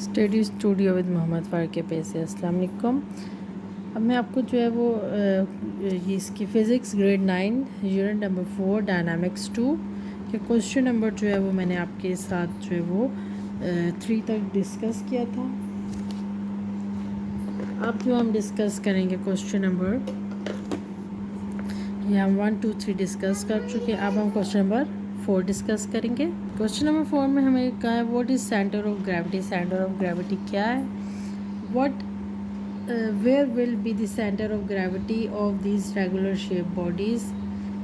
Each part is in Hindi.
Study studio with Mohammad Farooq के पैसे। अस्सलाम वालेकुम। अब मैं आपको जो है वो ये इसकी physics grade 9 unit number 4 dynamics 2 के क्वेश्चन नंबर जो है वो मैंने आपके साथ जो है वो 3 तक डिस्कस किया था। अब जो हम डिस्कस करेंगे क्वेश्चन नंबर, ये हम 1 2 3 डिस्कस कर चुके हैं। अब हम क्वेश्चन नंबर 4 डिस्कस करेंगे। क्वेश्चन नंबर 4 में हमें कहा है what is centre of gravity. Centre of gravity क्या है? What where will be the centre of gravity of this regular shape bodies.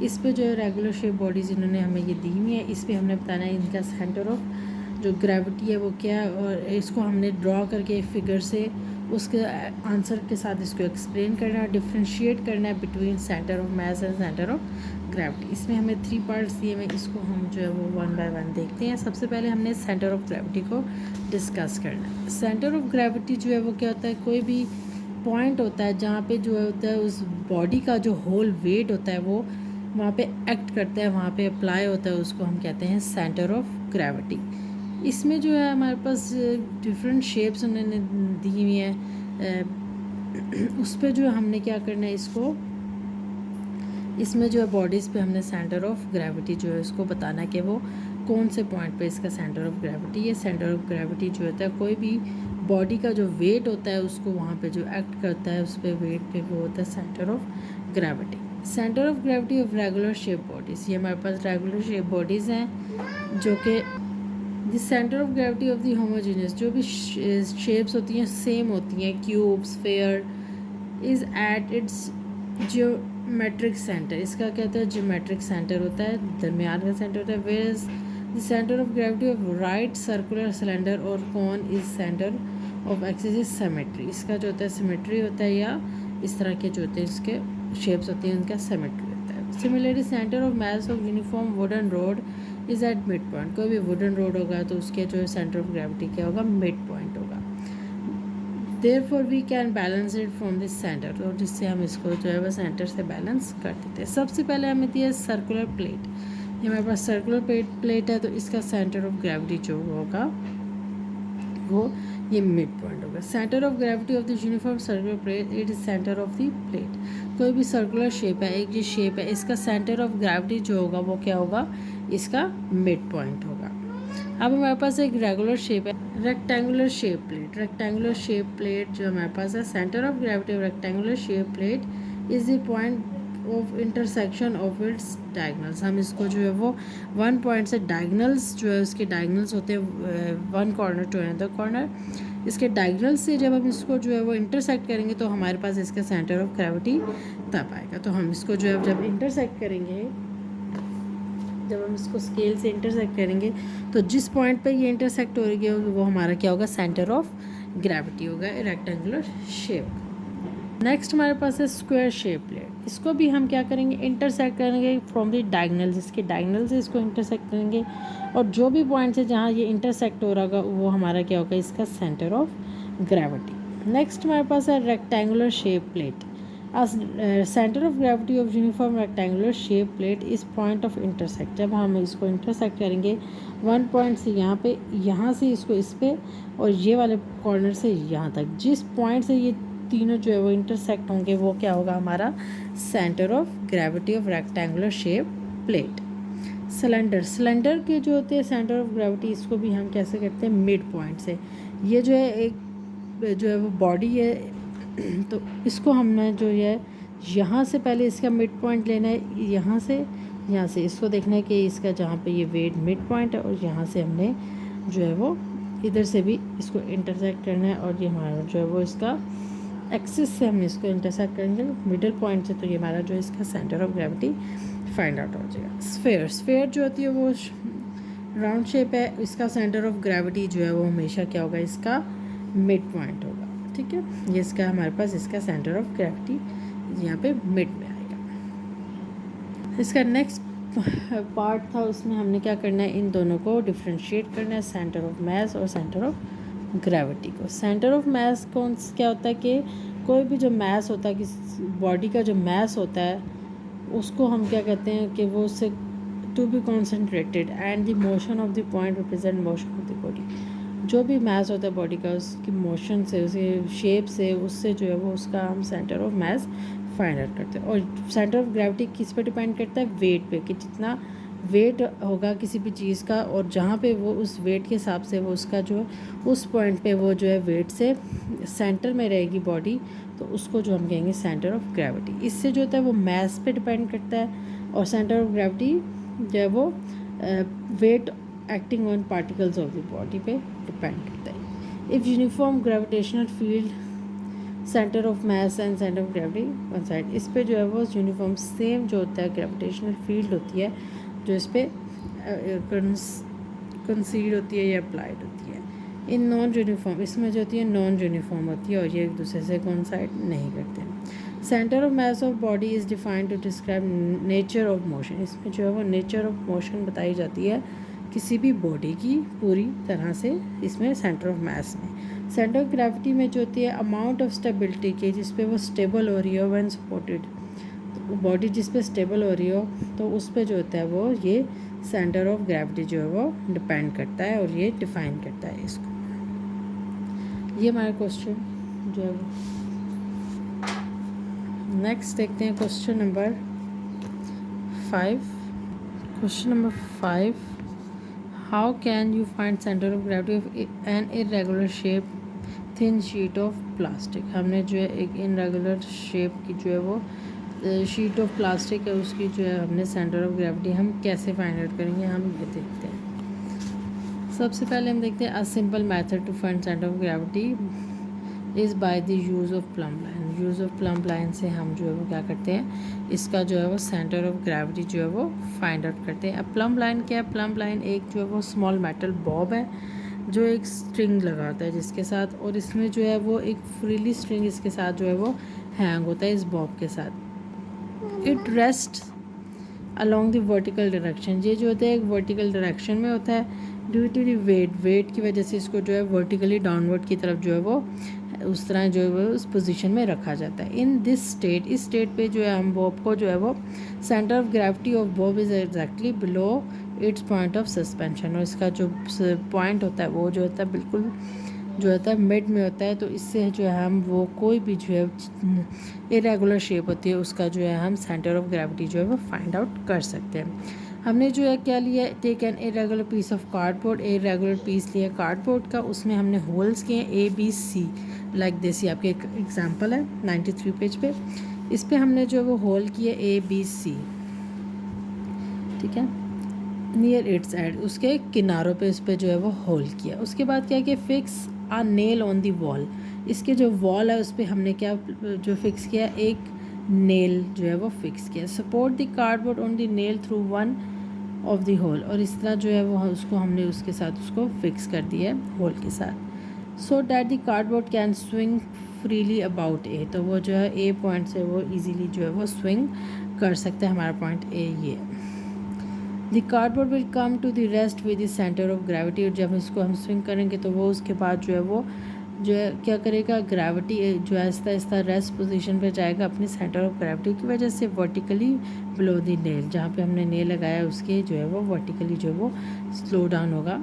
इस पे जो है रेगुलर शेप बॉडीज़ इन्होंने हमें ये दी हुई है, इस पे हमने बताना है इनका सेंटर ऑफ जो ग्रेविटी है वो क्या है, और इसको हमने ड्रॉ करके फिगर से उसके आंसर के साथ इसको एक्सप्लेन करना है, डिफ्रेंशिएट करना है between centre of mass and centre of gravity. इसमें हमें 3 पार्ट्स दिए हुए, इसको हम जो है वो 1 बाय 1 देखते हैं। सबसे पहले हमने सेंटर ऑफ ग्रेविटी को डिस्कस करना है। सेंटर ऑफ ग्रेविटी जो है वो क्या होता है, कोई भी पॉइंट होता है जहाँ पे जो होता है उस बॉडी का जो होल वेट होता है वो वहाँ पे एक्ट करता है, वहाँ पे अप्लाई होता है, उसको हम कहते हैं सेंटर ऑफ ग्रेविटी। इसमें जो है हमारे पास डिफरेंट शेप्स उन्होंने दी हुई हैं, उस पर जो हमने क्या करना है इसको, इसमें जो है बॉडीज़ पे हमने सेंटर ऑफ ग्रेविटी जो है उसको बताना है कि वो कौन से पॉइंट पे इसका सेंटर ऑफ ग्रेविटी है। सेंटर ऑफ ग्रेविटी जो होता है कोई भी बॉडी का जो वेट होता है उसको वहाँ पे जो एक्ट करता है उस पर वेट पे वो होता है centre of gravity. Centre of gravity of regular shape bodies, ये हमारे पास रेगुलर शेप बॉडीज़ हैं जो कि the centre of gravity of the homogeneous, जो भी शेप्स होती हैं सेम होती हैं, cube sphere, is at its geometric centre. इसका कहते हैं जियोमेट्रिक सेंटर होता है, दरमियान का सेंटर होता है। Where is the centre of gravity of right circular cylinder और कौन is centre of axis is symmetry. इसका जो होता है सिमेट्री होता है, या इस तरह के जो होते हैं इसके शेप्स होती हैं उनका सिमेट्री होता है। Similarly centre of mass of uniform wooden road is at mid point. कोई भी वुडन रोड होगा तो उसके जो सेंटर ऑफ ग्रेविटी क्या होगा, मिड पॉइंट होगा। Therefore we can balance it from the center, तो जिससे हम इसको जो है वो सेंटर से बैलेंस कर देते हैं। सबसे पहले हमें दिया सर्कुलर प्लेट, ये हमारे पास सर्कुलर प्लेट है तो इसका सेंटर ऑफ ग्रेविटी जो होगा वो ये मिड पॉइंट होगा। Centre of gravity of the uniform circular plate it is centre of the plate. कोई भी सर्कुलर शेप है, एक ये शेप है, इसका सेंटर ऑफ ग्रेविटी जो होगा वो क्या होगा, इसका मिड पॉइंट होगा। अब हमारे पास एक रेगुलर शेप है, rectangular shape plate. Rectangular shape plate जो हमारे पास है, centre of gravity of rectangular shape plate is the point of intersection of its diagonals. हम इसको जो है वो 1 पॉइंट से डायगनल्स जो है उसके डायगनल्स होते हैं 1 कॉर्नर टू अनदर कॉर्नर, इसके डायगनल से जब हम इसको जो है वो इंटरसेक्ट करेंगे तो हमारे पास इसका सेंटर ऑफ ग्रेविटी तब आएगा। तो हम इसको जो है जब इंटरसेक्ट करेंगे, जब हम इसको स्केल से इंटरसेक्ट करेंगे तो जिस पॉइंट पे ये इंटरसेक्ट हो रही है वो हमारा क्या होगा, सेंटर ऑफ ग्रेविटी होगा रेक्टेंगुलर शेप। नेक्स्ट हमारे पास है स्क्वायर शेप प्लेट। इसको भी हम क्या करेंगे, इंटरसेक्ट करेंगे फ्रॉम द डायगनल्स, इसके डायगनल से इसको इंटरसेक्ट करेंगे और जो भी पॉइंट है जहाँ ये इंटरसेक्ट हो रहा होगा वो हमारा क्या होगा, इसका सेंटर ऑफ ग्रेविटी। नेक्स्ट हमारे पास है rectangular shape plate. Centre of gravity of uniform rectangular shape plate इस पॉइंट ऑफ इंटरसेक्ट। जब हम इसको इंटरसेक्ट करेंगे 1 पॉइंट से यहाँ पे, यहाँ से इसको इस पे और ये वाले कॉर्नर से यहाँ तक, जिस पॉइंट से ये तीनों जो है वो इंटरसेक्ट होंगे वो क्या होगा, हमारा centre of gravity of rectangular shape plate. Cylinder, cylinder के जो होते हैं सेंटर ऑफ ग्रेविटी, इसको भी हम कैसे करते हैं, मिड पॉइंट से। ये जो है एक जो है वो बॉडी है तो इसको हमने जो है यहाँ से पहले इसका मिड पॉइंट लेना है, यहाँ से इसको देखना है कि इसका जहाँ पे ये वेट मिड पॉइंट है और यहाँ से हमने जो है वो इधर से भी इसको इंटरसेक्ट करना है और ये हमारा जो है वो इसका एक्सिस से हम इसको इंटरसेक्ट करेंगे मिडल पॉइंट से, तो ये हमारा जो इसका centre of gravity find out हो जाएगा। स्फेयर, स्फेयर जो होती है वो राउंड शेप है, इसका सेंटर ऑफ ग्रेविटी जो है वो हमेशा क्या होगा, इसका मिड पॉइंट होगा। ठीक है, ये इसका हमारे पास इसका सेंटर ऑफ ग्रेविटी यहाँ पे मिड में आएगा। इसका नेक्स्ट पार्ट था, उसमें हमने क्या करना है, इन दोनों को डिफ्रेंशिएट करना है, सेंटर ऑफ मास और सेंटर ऑफ ग्रेविटी को। सेंटर ऑफ मास कौन क्या होता है कि कोई भी जो मास होता है, किस बॉडी का जो मास होता है उसको हम क्या कहते हैं कि वो उससे to be concentrated and the motion of the point represent motion of the body. जो भी मास होता है बॉडी का उसकी मोशन से, उसके शेप से, उससे जो है वो उसका हम centre of mass find out करते हैं। और सेंटर ऑफ ग्रेविटी किस पे डिपेंड करता है? वेट पे, कि जितना वेट होगा किसी भी चीज़ का और जहाँ पे वो उस वेट के हिसाब से वो उसका जो उस पॉइंट पे वो जो है वेट से सेंटर में रहेगी बॉडी, तो उसको जो हम कहेंगे सेंटर ऑफ ग्रेविटी। इससे जो होता है वो मास पे डिपेंड करता है और सेंटर ऑफ ग्रेविटी जो है वो weight acting on particles of the body पे डिपेंड करता है। If uniform gravitational field centre of mass and centre of gravity one side, इस पे जो है वो यूनिफॉर्म सेम जो होता है ग्रेविटेशनल फील्ड होती है जो इस पर कंसीड होती है या अप्लाइड होती है। इन नॉन यूनिफॉर्म, इसमें जो होती है नॉन यूनिफॉर्म होती है और ये एक दूसरे से कोइंसाइड नहीं करते। Centre of mass of body is defined to describe nature of motion, इसमें जो है वो नेचर ऑफ मोशन बताई जाती है किसी भी बॉडी की पूरी तरह से, इसमें सेंटर ऑफ मास में। सेंटर ऑफ ग्रेविटी में जो होती है अमाउंट ऑफ स्टेबिलिटी की, जिस पे वो स्टेबल हो रही हो व्हेन सपोर्टेड, तो बॉडी जिस पे स्टेबल हो रही हो तो उस पे जो होता है वो ये सेंटर ऑफ ग्रेविटी जो है वो डिपेंड करता है और ये डिफाइन करता है इसको। ये हमारा क्वेश्चन जो है वो। नेक्स्ट देखते हैं question number 5। Question number 5, how can you find centre of gravity of an irregular shape thin sheet of plastic. हमने जो है एक इरेगुलर शेप की जो है वो शीट ऑफ प्लास्टिक है, उसकी जो है हमने सेंटर ऑफ ग्रेविटी हम कैसे फाइंड आउट करेंगे, हम ये देखते हैं। सबसे पहले हम देखते हैं a simple method to find centre of gravity is by the use of plumb line. Use of plumb line से हम जो है वो क्या करते हैं, इसका जो है वो सेंटर ऑफ ग्रेविटी जो है वो फाइंड आउट करते हैं। अब प्लम लाइन क्या है? प्लम लाइन एक जो है वो स्मॉल मेटल बॉब है जो एक स्ट्रिंग लगाता है जिसके साथ, और इसमें जो है वो एक फ्रीली स्ट्रिंग इसके साथ जो है वो हैंग होता है इस बॉब के साथ। It rest along the vertical direction, ये जो होता है एक वर्टिकल डायरेक्शन में होता है। ड्यू टू दी वेट की वजह से इसको जो है वर्टिकली डाउनवर्ड की तरफ जो है वो उस तरह जो है वो उस पोजीशन में रखा जाता है। इन दिस स्टेट, इस स्टेट पे जो है हम बॉब को जो है वो centre of gravity of Bob is exactly below it's point of suspension, और इसका जो पॉइंट होता है वो जो होता है बिल्कुल जो होता है मिड में होता है। तो इससे जो है हम वो कोई भी जो है इरेगुलर शेप होती है उसका जो है हम सेंटर ऑफ ग्रेविटी जो है वो फाइंड आउट कर सकते हैं। हमने जो है क्या लिया, take an irregular piece of cardboard, irregular piece लिया कार्डबोर्ड का, उसमें हमने होल्स किए ABC लाइक दिस। ये आपके एक एग्जाम्पल है 93 पेज पे। इस पर हमने जो है वो होल किए ABC, ठीक है, नियर इट्स एड, उसके किनारों पे उस पर जो है वो होल किया। उसके बाद क्या कि fix a nail on the wall, इसके जो वॉल है उस पर हमने क्या जो फिक्स किया, एक नेल जो है वो फिक्स किया। Support the cardboard on the nail through one of the hole, और इस तरह जो है वो उसको हमने उसके साथ उसको फिक्स कर दिया है होल के साथ। So that the cardboard can swing freely about A, तो वो जो है ए पॉइंट से वो इजीली जो है वो स्विंग कर सकते हैं। हमारा पॉइंट ए ये। The cardboard will come to the rest with the centre of gravity, और जब इसको हम स्विंग करेंगे तो वो उसके बाद जो है वो जो है क्या करेगा, ग्रेविटी जो है आहिस्ता आहिस्ता रेस्ट पोजीशन पे जाएगा अपनी सेंटर ऑफ ग्रेविटी की वजह से वर्टिकली बिलो द नेल, जहाँ पे हमने नेल लगाया उसके जो है वो वर्टिकली जो है वो स्लो डाउन होगा।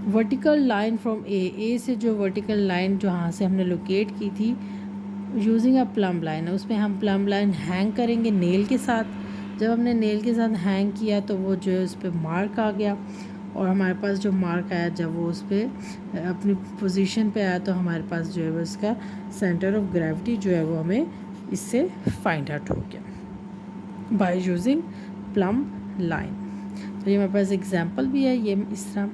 वर्टिकल लाइन फ्रॉम ए से जो वर्टिकल लाइन जहाँ से हमने लोकेट की थी यूजिंग अ प्लम लाइन है, उसमें हम प्लम लाइन हैंग करेंगे नेल के साथ। जब हमने नेल के साथ हैंग किया तो वो जो है उस पर मार्क आ गया, और हमारे पास जो मार्क आया जब वो उस पर अपनी पोजीशन पे आया तो हमारे पास जो है वो इसका सेंटर ऑफ ग्रेविटी जो है वो हमें इससे फाइंड आउट हो गया बाय यूजिंग प्लम लाइन। तो ये हमारे पास एग्जांपल भी है ये इस तरह,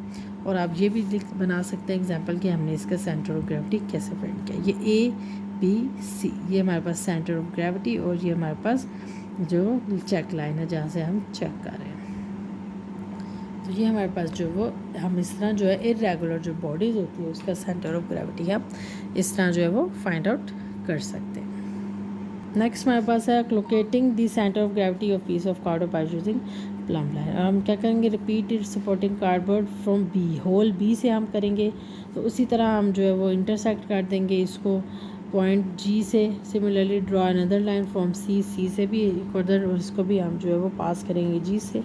और आप ये भी बना सकते हैं एग्जांपल कि हमने इसका सेंटर ऑफ ग्रेविटी कैसे फाइंड किया। ये ABC, ये हमारे पास सेंटर ऑफ ग्रेविटी, और ये हमारे पास जो चेक लाइन है जहाँ से हम चेक कर रहे हैं। तो ये हमारे पास जो वो हम इस तरह जो है इरेगुलर जो बॉडीज़ होती है उसका सेंटर ऑफ ग्रेविटी हम इस तरह जो है वो फाइंड आउट कर सकते हैं। नेक्स्ट हमारे पास है locating the centre of gravity of piece of cardboard by using plumb line. और हम क्या करेंगे, repeat it supporting cardboard from B, hole B से हम करेंगे। तो उसी तरह हम जो है वो इंटरसेक्ट कर देंगे इसको पॉइंट G से। Similarly draw another line from C से भी एक उधर, और इसको भी हम जो है वो पास करेंगे G से।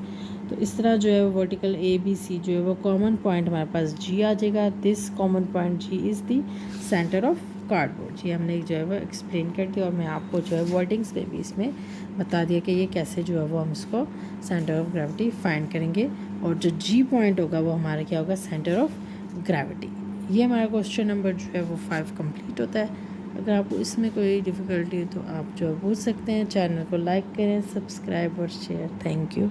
तो इस तरह जो है वो वर्टिकल ए बी सी जो है वो कॉमन पॉइंट हमारे पास जी आ जाएगा। This common point G is the centre of cardboard. जी हमने जो है वो एक्सप्लेन कर दिया और मैं आपको जो है वर्डिंग्स में भी इसमें बता दिया कि ये कैसे जो है वो हम इसको सेंटर ऑफ ग्रेविटी फाइंड करेंगे। और जो जी पॉइंट होगा वो हमारा क्या होगा, सेंटर ऑफ ग्रेविटी। ये हमारा क्वेश्चन नंबर जो है वो 5 कंप्लीट होता है। अगर आपको इसमें कोई डिफ़िकल्टी है तो आप जो है पूछ सकते हैं। चैनल को लाइक करें, सब्सक्राइब और शेयर। Thank you.